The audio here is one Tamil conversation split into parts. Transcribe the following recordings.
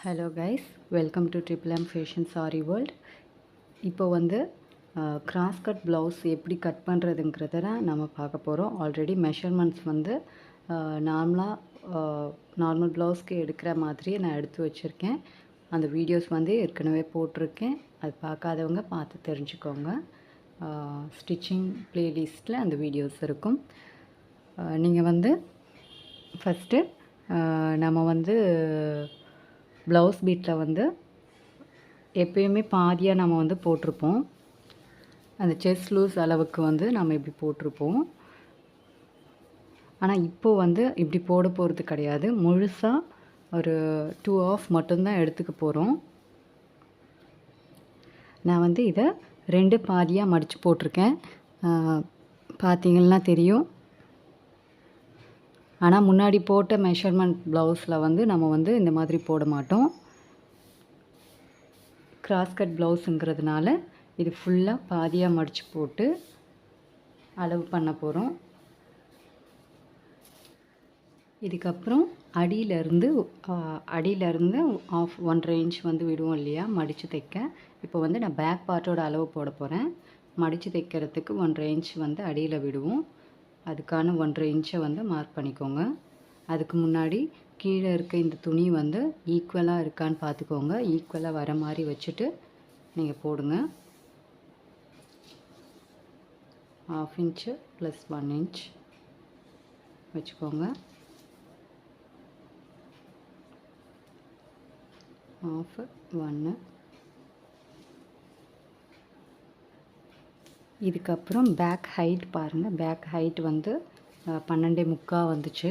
Hello guys, welcome to triple M fashion sorry world. இப்போ வந்து கிராஸ் கட் ப்ளவுஸ் எப்படி கட் பண்ணுறதுங்கிறத நம்ம பார்க்க போகிறோம். ஆல்ரெடி மெஷர்மெண்ட்ஸ் வந்து நார்மல் ப்ளவுஸ்க்கு எடுக்கிற மாதிரியே நான் எடுத்து வச்சுருக்கேன். அந்த வீடியோஸ் வந்து ஏற்கனவே போட்டிருக்கேன். அது பார்க்காதவங்க பார்த்து தெரிஞ்சுக்கோங்க. ஸ்டிச்சிங் ப்ளேலிஸ்ட்டில் அந்த வீடியோஸ் இருக்கும். நீங்கள் வந்து ஃபஸ்ட்டு நம்ம வந்து ப்ளவுஸ் பீட்டில் வந்து எப்பயுமே பாதியாக நம்ம வந்து போட்டிருப்போம். அந்த செஸ்ட் லூஸ் அளவுக்கு வந்து நம்ம இப்படி போட்டிருப்போம். ஆனால் இப்போது வந்து இப்படி போட போகிறது கிடையாது. முழுசாக ஒரு 2 ஆஃப் மட்டும்தான் எடுத்துக்க போகிறோம். நான் வந்து இதை 2 பாதியாக மடித்து போட்டிருக்கேன். பார்த்தீங்கன்னா தெரியும். ஆனால் முன்னாடி போட்ட மெஷர்மெண்ட் ப்ளவுஸில் வந்து நம்ம வந்து இந்த மாதிரி போட மாட்டோம். கிராஸ் கட் ப்ளவுஸுங்கிறதுனால இது ஃபுல்லாக பாதியாக மடித்து போட்டு அளவு பண்ண போகிறோம். இதுக்கப்புறம் அடியிலேருந்து ஆஃப் 1.5 இன்ச் வந்து விடுவோம் இல்லையா மடித்து தைக்க. இப்போ வந்து நான் பேக் பார்ட்டோட அளவு போட போகிறேன். மடித்து தைக்கிறதுக்கு 1.5 இன்ச் வந்து அடியில் விடுவோம். அதுக்கான 1.5 இன்ச்சை வந்து மார்க் பண்ணிக்கோங்க. அதுக்கு முன்னாடி கீழே இருக்க இந்த துணி வந்து ஈக்குவலாக இருக்கான்னு பார்த்துக்கோங்க. ஈக்குவலாக வர மாதிரி வச்சுட்டு நீங்கள் போடுங்க. 1/2 இன்ச்சு ப்ளஸ் 1 இன்ச் வச்சுக்கோங்க. 1/2 1. இதுக்கப்புறம் பேக் ஹைட் பாருங்கள். பேக் ஹைட் வந்து 12.75 வந்துச்சு.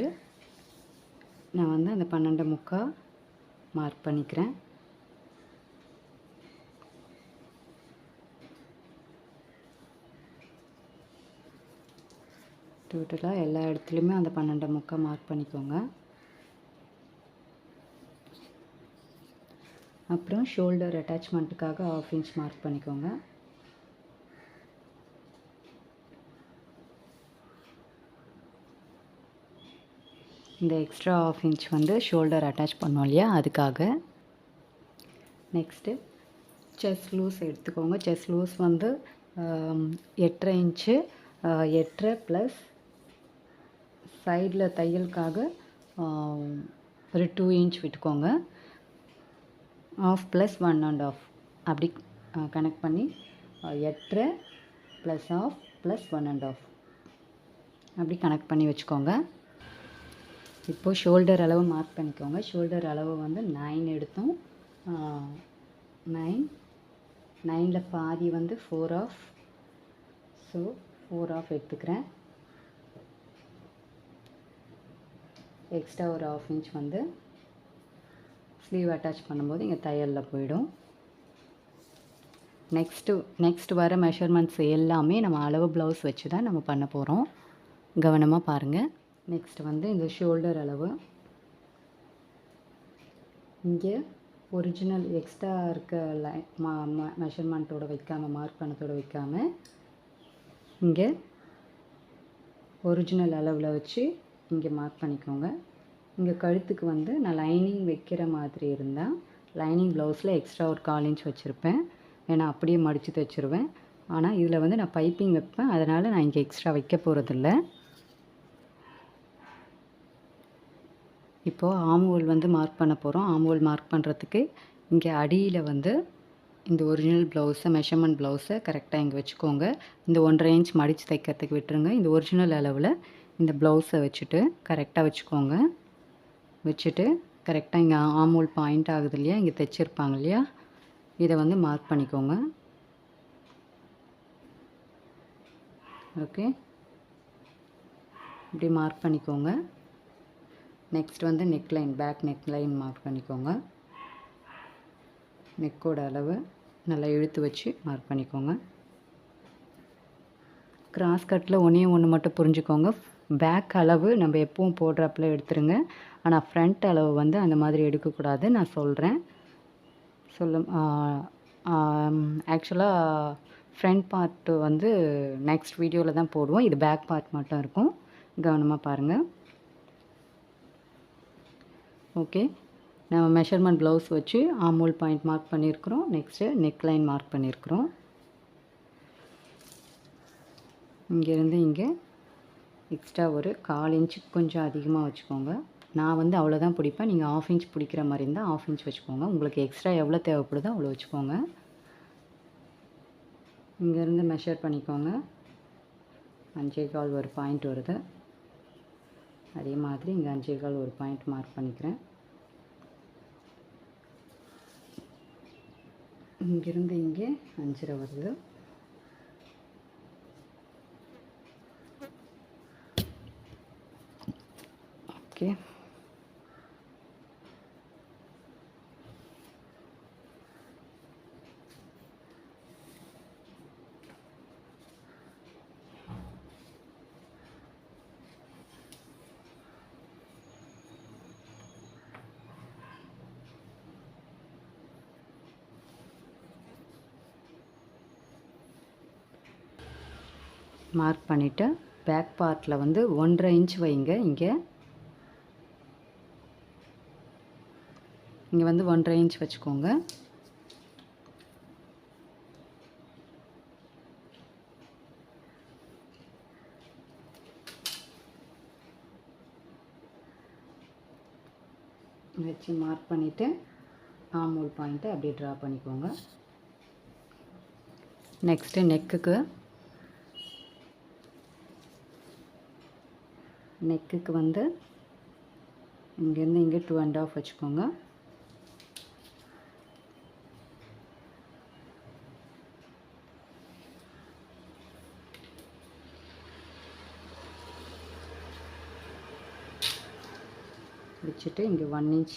நான் வந்து அந்த 12.75 மார்க் பண்ணிக்கிறேன். டோட்டலாக எல்லா இடத்துலையுமே அந்த 12.75 மார்க் பண்ணிக்கோங்க. அப்புறம் ஷோல்டர் அட்டாச்மெண்ட்டுக்காக 1/2 இன்ச் மார்க் பண்ணிக்கோங்க. இந்த எக்ஸ்ட்ரா 1/2 இன்ச் வந்து ஷோல்டர் அட்டாச் பண்ணோம் இல்லையா, அதுக்காக. நெக்ஸ்ட்டு செஸ்ட் லூஸ் எடுத்துக்கோங்க. செஸ்ட் லூஸ் வந்து 8.5 இன்ச்சு. 8.5 ப்ளஸ் சைடில் தையலுக்காக ஒரு 2 இன்ச் விட்டுக்கோங்க. 1/2 ப்ளஸ் 1.5 அப்படி கனெக்ட் பண்ணி 8.5 ப்ளஸ் 1/2 ப்ளஸ் 1.5 அப்படி கனெக்ட் பண்ணி வச்சுக்கோங்க. இப்போது ஷோல்டர் அளவு மார்க் பண்ணிக்கோங்க. ஷோல்டர் அளவு வந்து 9 எடுத்தோம். 9ல் பாதி வந்து 4/2. ஸோ 4/2 எடுத்துக்கிறேன். எக்ஸ்ட்ரா ஒரு 1/2 இன்ச் வந்து ஸ்லீவ் அட்டாச் பண்ணும்போது இங்கே தையலில் போயிடும். நெக்ஸ்ட்டு வர மெஷர்மெண்ட்ஸ் எல்லாமே நம்ம அளவு ப்ளவுஸ் வச்சு தான் நம்ம பண்ண போகிறோம். கவனமாக பாருங்கள். நெக்ஸ்ட் வந்து இந்த ஷோல்டர் அளவு இங்கே ஒரிஜினல் எக்ஸ்ட்ரா இருக்க மெஷர்மெண்ட்டோடு வைக்காமல், மார்க் பண்ணத்தோடு வைக்காமல் இங்கே ஒரிஜினல் அளவில் வச்சு இங்கே மார்க் பண்ணிக்கோங்க. இங்கே கழுத்துக்கு வந்து நான் லைனிங் வைக்கிற மாதிரி இருந்தால் லைனிங் ப்ளவுஸில் எக்ஸ்ட்ரா ஒரு 1/4 இன்ச் வச்சுருப்பேன். ஏன்னா அப்படியே மடித்து தைச்சிருவேன். ஆனால் இதில் வந்து நான் பைப்பிங் வைப்பேன். அதனால் நான் இங்கே எக்ஸ்ட்ரா வைக்க போகிறதில்ல. இப்போது ஆம்ஹோல் வந்து மார்க் பண்ண போகிறோம். ஆம்ஹோல் மார்க் பண்ணுறதுக்கு இங்கே அடியில் வந்து இந்த ஒரிஜினல் ப்ளவுஸை மெஷர்மெண்ட் ப்ளவுஸை கரெக்டாக இங்கே வச்சுக்கோங்க. இந்த 1.5 இன்ச் மடித்து தைக்கிறதுக்கு விட்டுருங்க. இந்த ஒரிஜினல் அளவில் இந்த ப்ளவுஸை வச்சுட்டு கரெக்டாக வச்சுக்கோங்க. வச்சுட்டு கரெக்டாக இங்கே ஆம்ஹோல் பாயிண்ட் ஆகுது இல்லையா, இங்கே தைச்சிருப்பாங்க இல்லையா, இதை வந்து மார்க் பண்ணிக்கோங்க. ஓகே, இப்படி மார்க் பண்ணிக்கோங்க. நெக்ஸ்ட் வந்து நெக்லைன், பேக் நெக்லைன் மார்க் பண்ணிக்கோங்க. நெக்கோட அளவு நல்லா இழுத்து வச்சு மார்க் பண்ணிக்கோங்க. கிராஸ் கட்டில் ஒன்று மட்டும் புரிஞ்சுக்கோங்க. பேக் அளவு நம்ம எப்பவும் போடுறப்பில் எடுத்துருங்க. ஆனால் ஃப்ரண்ட் அளவு வந்து அந்த மாதிரி எடுக்கக்கூடாது. நான் சொல்கிறேன். ஆக்சுவலாக ஃப்ரண்ட் பார்ட்டு வந்து நெக்ஸ்ட் வீடியோவில் தான் போடுவோம். இது பேக் பார்ட் மட்டும் இருக்கும். கவனமாக பாருங்கள். ஓகே, நம்ம மெஷர்மெண்ட் ப்ளவுஸ் வச்சு ஆமோல் பாயிண்ட் மார்க் பண்ணியிருக்கிறோம். நெக்ஸ்ட்டு நெக் லைன் மார்க் பண்ணியிருக்கிறோம். இங்கேருந்து இங்கே எக்ஸ்ட்ரா ஒரு 1/4 இன்ச்சு கொஞ்சம் அதிகமாக வச்சுக்கோங்க. நான் வந்து அவ்வளோதான் பிடிப்பேன். நீங்கள் 1/2 இன்ச் பிடிக்கிற மாதிரி இருந்தால் 1/2 இன்ச் வச்சுக்கோங்க. உங்களுக்கு எக்ஸ்ட்ரா எவ்வளோ தேவைப்படுதோ அவ்வளோ வச்சுக்கோங்க. இங்கேருந்து மெஷர் பண்ணிக்கோங்க. 5.25 ஒரு பாயிண்ட் வருது. அதே மாதிரி இங்கே 5.25 ஒரு பாயிண்ட் மார்க் பண்ணிக்கிறேன். இங்கேருந்து இங்கே 5.5 வருது. ஓகே, மார்க் பண்ணிவிட்டு பேக் பார்ட்டில் வந்து 1.5 இன்ச் வைங்க. இங்கே வந்து 1.5 இன்ச் வச்சுக்கோங்க. வச்சு மார்க் பண்ணிவிட்டு ஆமோல் பாயிண்ட்டை அப்படியே ட்ரா பண்ணிக்கோங்க. நெக்ஸ்ட்டு நெக்குக்கு வந்து இங்கேருந்து இங்கே 2.5 வச்சுக்கோங்க. வச்சுட்டு இங்கே 1 இன்ச்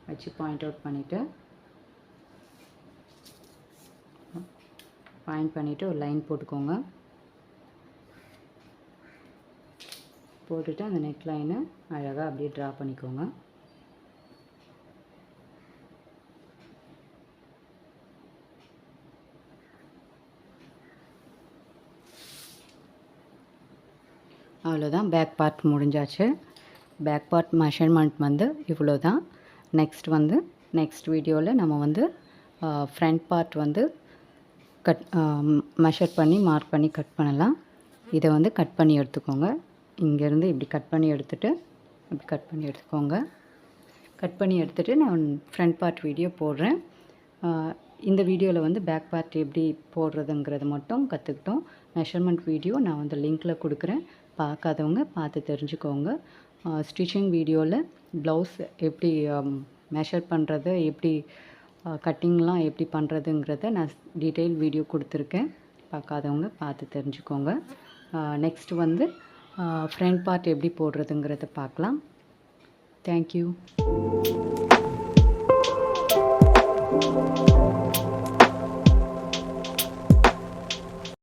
வச்சு பாயிண்ட் அவுட் பண்ணிவிட்டு ஒரு லைன் போட்டுக்கோங்க. போட்டுட்டு அந்த நெக் லைனை அழகாக அப்படியே ட்ரா பண்ணிக்கோங்க. அவ்வளோதான், பேக் பார்ட் முடிஞ்சாச்சு. பேக் பார்ட் மெஷர்மெண்ட் வந்து இவ்வளோ தான். நெக்ஸ்ட் வீடியோவில் நம்ம வந்து ஃப்ரண்ட் பார்ட் வந்து மெஷர் பண்ணி மார்க் பண்ணி கட் பண்ணலாம். இதை வந்து கட் பண்ணி எடுத்துக்கோங்க. இங்கேருந்து இப்படி கட் பண்ணி எடுத்துகிட்டு இப்படி கட் பண்ணி எடுத்துக்கோங்க. கட் பண்ணி எடுத்துகிட்டு நான் ஃப்ரண்ட் பார்ட் வீடியோ போடுறேன். இந்த வீடியோவில் வந்து பேக் பார்ட் எப்படி போடுறதுங்கிறது மட்டும் கற்றுக்கிட்டோம். மெஷர்மெண்ட் வீடியோ நான் வந்து லிங்க்கில் கொடுக்குறேன். பார்க்காதவங்க பார்த்து தெரிஞ்சுக்கோங்க. ஸ்டிச்சிங் வீடியோவில் ப்ளவுஸ் எப்படி மெஷர் பண்ணுறது, எப்படி கட்டிங்லாம் எப்படி பண்ணுறதுங்கிறத நான் டீட்டெயில் வீடியோ கொடுத்துருக்கேன். பார்க்காதவங்க பார்த்து தெரிஞ்சுக்கோங்க. நெக்ஸ்ட்டு வந்து ஃப்ரண்ட் பார்ட் எப்படி போடுறதுங்கிறத பார்க்கலாம். தேங்க்யூ.